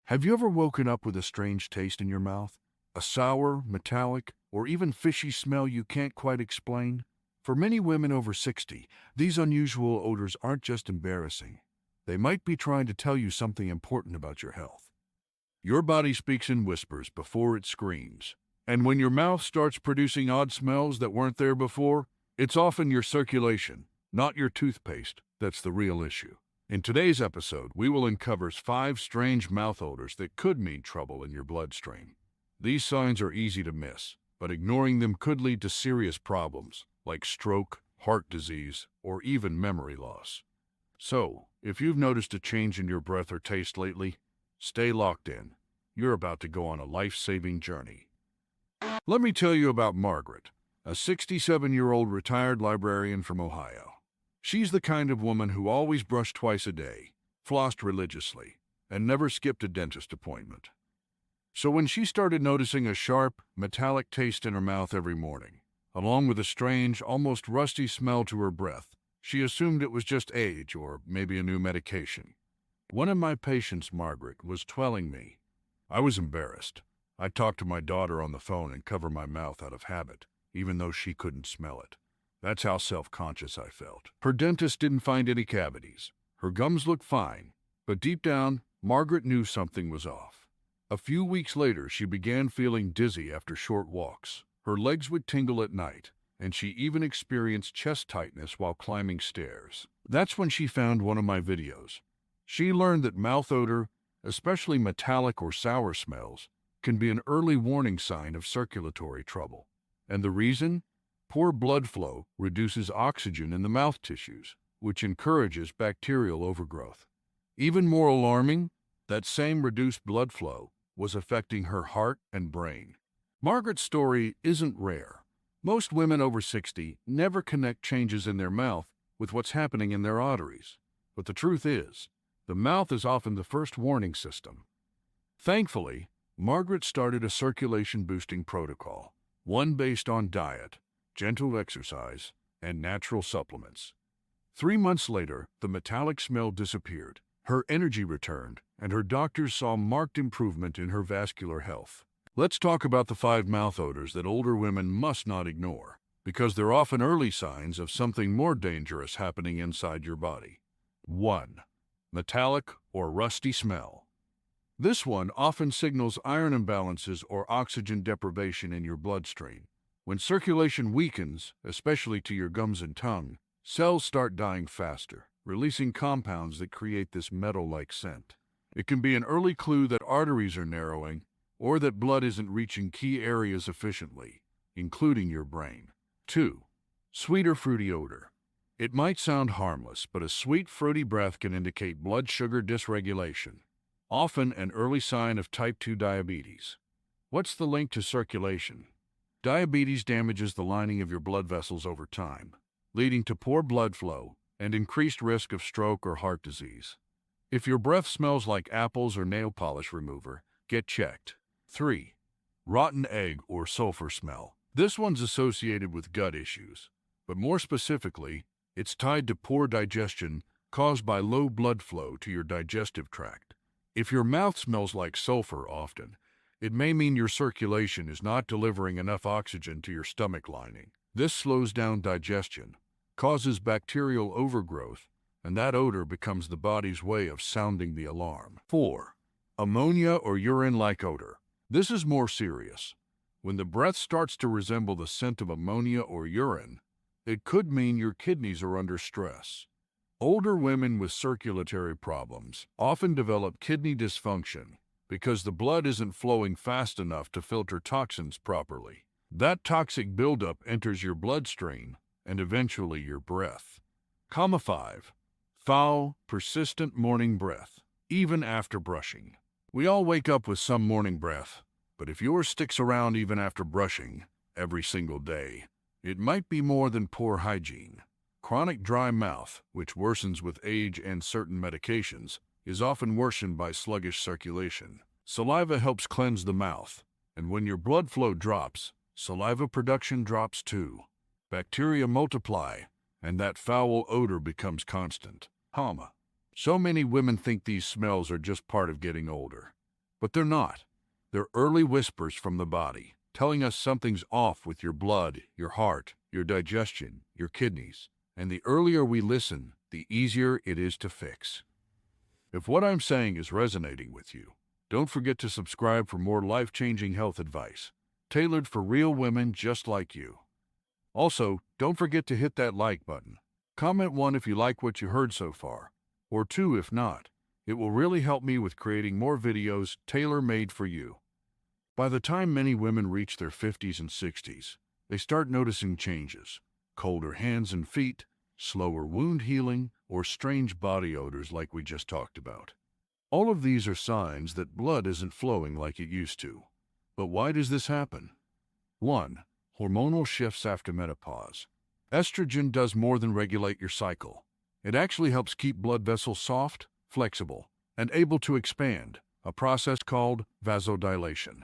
Have you ever woken up with a strange taste in your mouth? A sour, metallic, or even fishy smell you can't quite explain? For many women over 60, these unusual odors aren't just embarrassing. They might be trying to tell you something important about your health. Your body speaks in whispers before it screams. And when your mouth starts producing odd smells that weren't there before, it's often your circulation, not your toothpaste, that's the real issue. In today's episode, we will uncover 5 strange mouth odors that could mean trouble in your bloodstream. These signs are easy to miss, but ignoring them could lead to serious problems like stroke, heart disease, or even memory loss. So, if you've noticed a change in your breath or taste lately, stay locked in. You're about to go on a life-saving journey. Let me tell you about Margaret, a 67-year-old retired librarian from Ohio. She's the kind of woman who always brushed twice a day, flossed religiously, and never skipped a dentist appointment. So when she started noticing a sharp, metallic taste in her mouth every morning, along with a strange, almost rusty smell to her breath, she assumed it was just age or maybe a new medication. One of my patients, Margaret, was telling me. I was embarrassed. I talked to my daughter on the phone and covered my mouth out of habit, even though she couldn't smell it. That's how self-conscious I felt. Her dentist didn't find any cavities. Her gums looked fine, but deep down, Margaret knew something was off. A few weeks later, she began feeling dizzy after short walks. Her legs would tingle at night, and she even experienced chest tightness while climbing stairs. That's when she found one of my videos. She learned that mouth odor, especially metallic or sour smells, can be an early warning sign of circulatory trouble. And the reason? Poor blood flow reduces oxygen in the mouth tissues, which encourages bacterial overgrowth. Even more alarming, that same reduced blood flow was affecting her heart and brain. Margaret's story isn't rare. Most women over 60 never connect changes in their mouth with what's happening in their arteries. But the truth is, the mouth is often the first warning system. Thankfully, Margaret started a circulation-boosting protocol, one based on diet, gentle exercise, and natural supplements. 3 months later, the metallic smell disappeared, her energy returned, and her doctors saw marked improvement in her vascular health. Let's talk about the 5 mouth odors that older women must not ignore, because they're often early signs of something more dangerous happening inside your body. 1. Metallic or rusty smell. This one often signals iron imbalances or oxygen deprivation in your bloodstream. When circulation weakens, especially to your gums and tongue, cells start dying faster, releasing compounds that create this metal-like scent. It can be an early clue that arteries are narrowing or that blood isn't reaching key areas efficiently, including your brain. 2. Sweet or fruity odor. It might sound harmless, but a sweet, fruity breath can indicate blood sugar dysregulation, often an early sign of type 2 diabetes. What's the link to circulation? Diabetes damages the lining of your blood vessels over time, leading to poor blood flow and increased risk of stroke or heart disease. If your breath smells like apples or nail polish remover, get checked. 3. Rotten egg or sulfur smell. This one's associated with gut issues, but more specifically, it's tied to poor digestion caused by low blood flow to your digestive tract. If your mouth smells like sulfur often, it may mean your circulation is not delivering enough oxygen to your stomach lining. This slows down digestion, causes bacterial overgrowth, and that odor becomes the body's way of sounding the alarm. 4. Ammonia or urine-like odor. This is more serious. When the breath starts to resemble the scent of ammonia or urine, it could mean your kidneys are under stress. Older women with circulatory problems often develop kidney dysfunction because the blood isn't flowing fast enough to filter toxins properly. That toxic buildup enters your bloodstream and eventually your breath. 5. Foul, persistent morning breath, even after brushing. We all wake up with some morning breath, but if yours sticks around even after brushing every single day, it might be more than poor hygiene. Chronic dry mouth, which worsens with age and certain medications, is often worsened by sluggish circulation. Saliva helps cleanse the mouth, and when your blood flow drops, saliva production drops too. Bacteria multiply, and that foul odor becomes constant. So many women think these smells are just part of getting older. But they're not. They're early whispers from the body, telling us something's off with your blood, your heart, your digestion, your kidneys. And the earlier we listen, the easier it is to fix. If what I'm saying is resonating with you, don't forget to subscribe for more life-changing health advice, tailored for real women just like you. Also, don't forget to hit that like button. Comment 1 if you like what you heard so far, or 2 if not. It will really help me with creating more videos tailor-made for you. By the time many women reach their 50s and 60s, they start noticing changes: colder hands and feet, slower wound healing, or strange body odors like we just talked about. All of these are signs that blood isn't flowing like it used to. But why does this happen? 1. Hormonal shifts after menopause. Estrogen does more than regulate your cycle. It actually helps keep blood vessels soft, flexible, and able to expand, a process called vasodilation.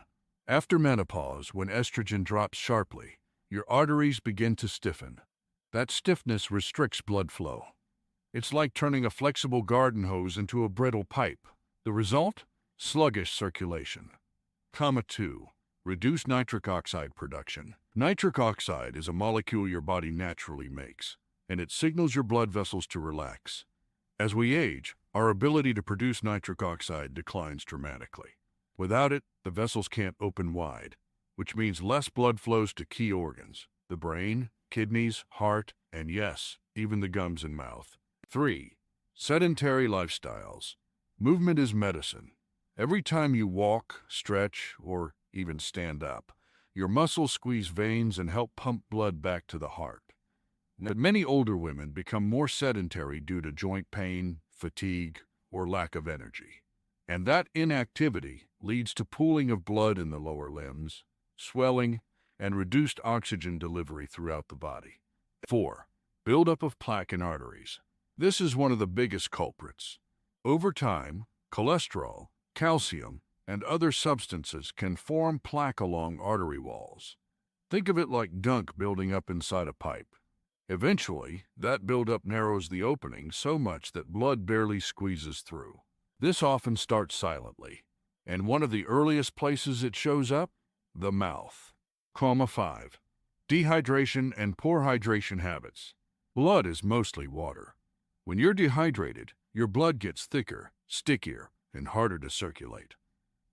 After menopause, when estrogen drops sharply, your arteries begin to stiffen. That stiffness restricts blood flow. It's like turning a flexible garden hose into a brittle pipe. The result? Sluggish circulation. 2. Reduced nitric oxide production. Nitric oxide is a molecule your body naturally makes, and it signals your blood vessels to relax. As we age, our ability to produce nitric oxide declines dramatically. Without it, the vessels can't open wide, which means less blood flows to key organs: the brain, kidneys, heart, and yes, even the gums and mouth. 3. Sedentary lifestyles. Movement is medicine. Every time you walk, stretch, or even stand up, your muscles squeeze veins and help pump blood back to the heart. But many older women become more sedentary due to joint pain, fatigue, or lack of energy. And that inactivity leads to pooling of blood in the lower limbs, swelling, and reduced oxygen delivery throughout the body. 4. Buildup of plaque in arteries. This is one of the biggest culprits. Over time, cholesterol, calcium, and other substances can form plaque along artery walls. Think of it like gunk building up inside a pipe. Eventually, that buildup narrows the opening so much that blood barely squeezes through. This often starts silently, and one of the earliest places it shows up? The mouth. 5. Dehydration and poor hydration habits. Blood is mostly water. When you're dehydrated, your blood gets thicker, stickier, and harder to circulate.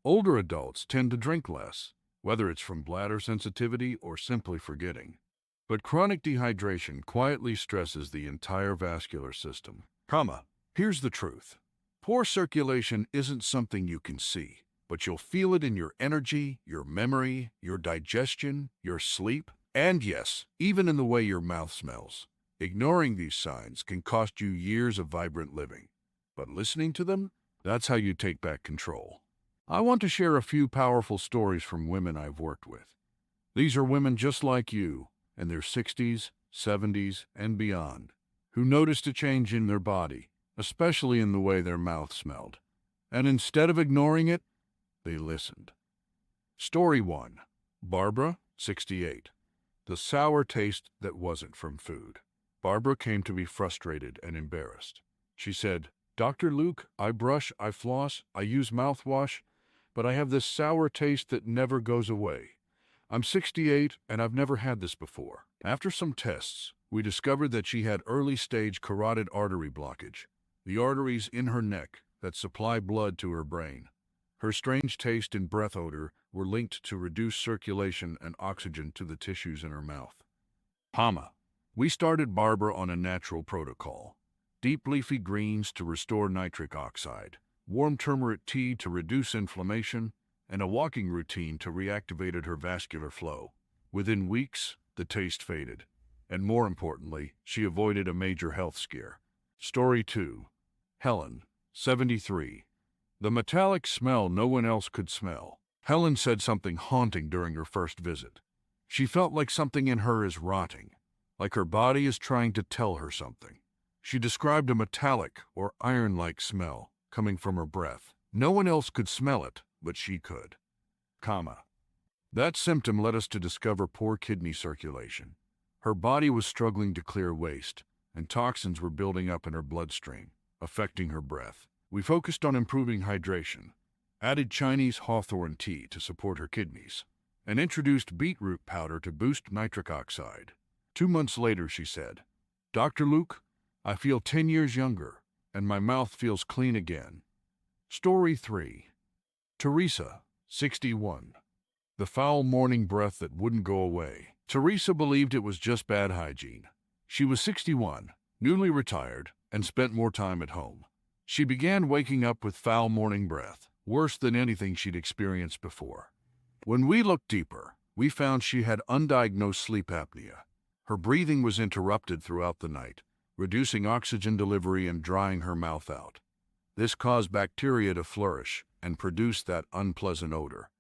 Older adults tend to drink less, whether it's from bladder sensitivity or simply forgetting. But chronic dehydration quietly stresses the entire vascular system. Here's the truth. Poor circulation isn't something you can see, but you'll feel it in your energy, your memory, your digestion, your sleep, and yes, even in the way your mouth smells. Ignoring these signs can cost you years of vibrant living. But listening to them, that's how you take back control. I want to share a few powerful stories from women I've worked with. These are women just like you, in their 60s, 70s, and beyond, who noticed a change in their body, especially in the way their mouth smelled. And instead of ignoring it, they listened. Story 1. Barbara, 68. The sour taste that wasn't from food. Barbara came to me frustrated and embarrassed. She said, "Dr. Luke, I brush, I floss, I use mouthwash, but I have this sour taste that never goes away. I'm 68 and I've never had this before." After some tests, we discovered that she had early-stage carotid artery blockage, the arteries in her neck that supply blood to her brain. Her strange taste and breath odor were linked to reduced circulation and oxygen to the tissues in her mouth. We started Barbara on a natural protocol: deep leafy greens to restore nitric oxide, warm turmeric tea to reduce inflammation, and a walking routine to reactivate her vascular flow. Within weeks, the taste faded, and more importantly, she avoided a major health scare. Story 2. Helen, 73. The metallic smell no one else could smell. Helen said something haunting during her first visit. She felt like something in her is rotting, like her body is trying to tell her something. She described a metallic or iron-like smell coming from her breath. No one else could smell it, but she could. That symptom led us to discover poor kidney circulation. Her body was struggling to clear waste, and toxins were building up in her bloodstream, affecting her breath. We focused on improving hydration, added Chinese hawthorn tea to support her kidneys, and introduced beetroot powder to boost nitric oxide. 2 months later, she said, "Dr. Luke, I feel 10 years younger, and my mouth feels clean again." Story 3. Teresa, 61. The foul morning breath that wouldn't go away. Teresa believed it was just bad hygiene. She was 61, newly retired, and spent more time at home. She began waking up with foul morning breath, worse than anything she'd experienced before. When we looked deeper, we found she had undiagnosed sleep apnea. Her breathing was interrupted throughout the night, reducing oxygen delivery and drying her mouth out. This caused bacteria to flourish and produce that unpleasant odor.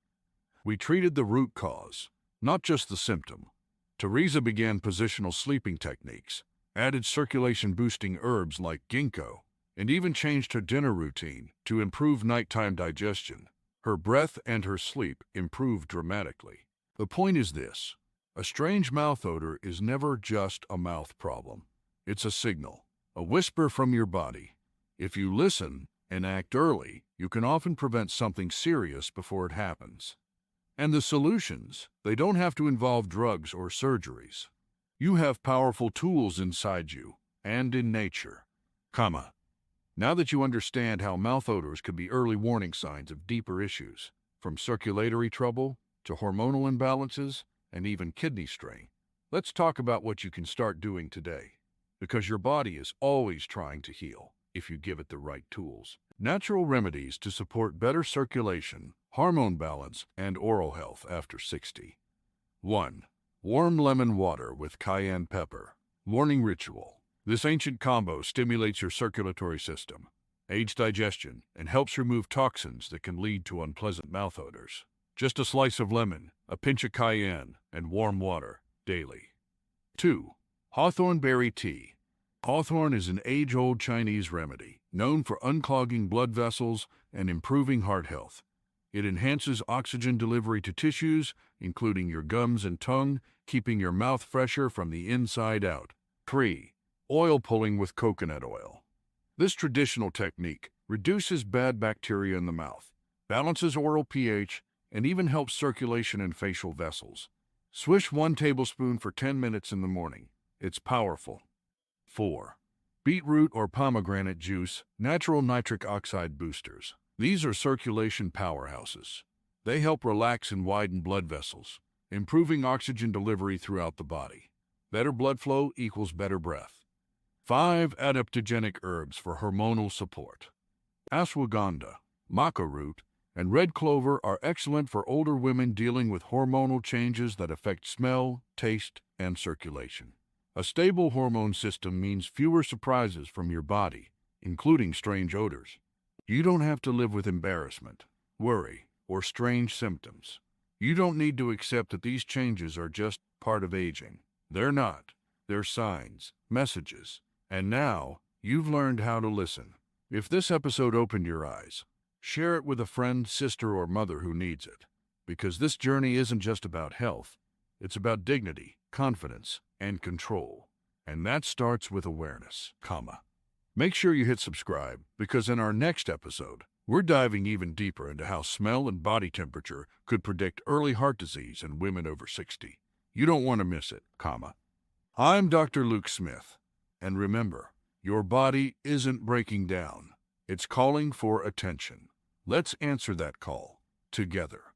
We treated the root cause, not just the symptom. Teresa began positional sleeping techniques, added circulation-boosting herbs like ginkgo, and even changed her dinner routine to improve nighttime digestion. Her breath and her sleep improved dramatically. The point is this: a strange mouth odor is never just a mouth problem. It's a signal, a whisper from your body. If you listen and act early, you can often prevent something serious before it happens. And the solutions, they don't have to involve drugs or surgeries. You have powerful tools inside you and in nature. Now that you understand how mouth odors could be early warning signs of deeper issues, from circulatory trouble to hormonal imbalances and even kidney strain, let's talk about what you can start doing today. Because your body is always trying to heal if you give it the right tools. Natural remedies to support better circulation, hormone balance, and oral health after 60. 1. Warm lemon water with cayenne pepper. Morning ritual. This ancient combo stimulates your circulatory system, aids digestion, and helps remove toxins that can lead to unpleasant mouth odors. Just a slice of lemon, a pinch of cayenne, and warm water daily. 2. Hawthorn berry tea. Hawthorn is an age-old Chinese remedy known for unclogging blood vessels and improving heart health. It enhances oxygen delivery to tissues, including your gums and tongue, keeping your mouth fresher from the inside out. 3. Oil pulling with coconut oil. This traditional technique reduces bad bacteria in the mouth, balances oral pH, and even helps circulation in facial vessels. Swish 1 tablespoon for 10 minutes in the morning. It's powerful. 4. Beetroot or pomegranate juice, natural nitric oxide boosters. These are circulation powerhouses. They help relax and widen blood vessels, improving oxygen delivery throughout the body. Better blood flow equals better breath. 5. Adaptogenic herbs for hormonal support. Ashwagandha, maca root, and red clover are excellent for older women dealing with hormonal changes that affect smell, taste, and circulation. A stable hormone system means fewer surprises from your body, including strange odors. You don't have to live with embarrassment, worry, or strange symptoms. You don't need to accept that these changes are just part of aging. They're not. They're signs, messages. And now, you've learned how to listen. If this episode opened your eyes, share it with a friend, sister, or mother who needs it. Because this journey isn't just about health. It's about dignity, confidence, and control. And that starts with awareness, Make sure you hit subscribe, because in our next episode, we're diving even deeper into how smell and body temperature could predict early heart disease in women over 60. You don't want to miss it, I'm Dr. Luke Smith. And remember, your body isn't breaking down. It's calling for attention. Let's answer that call together.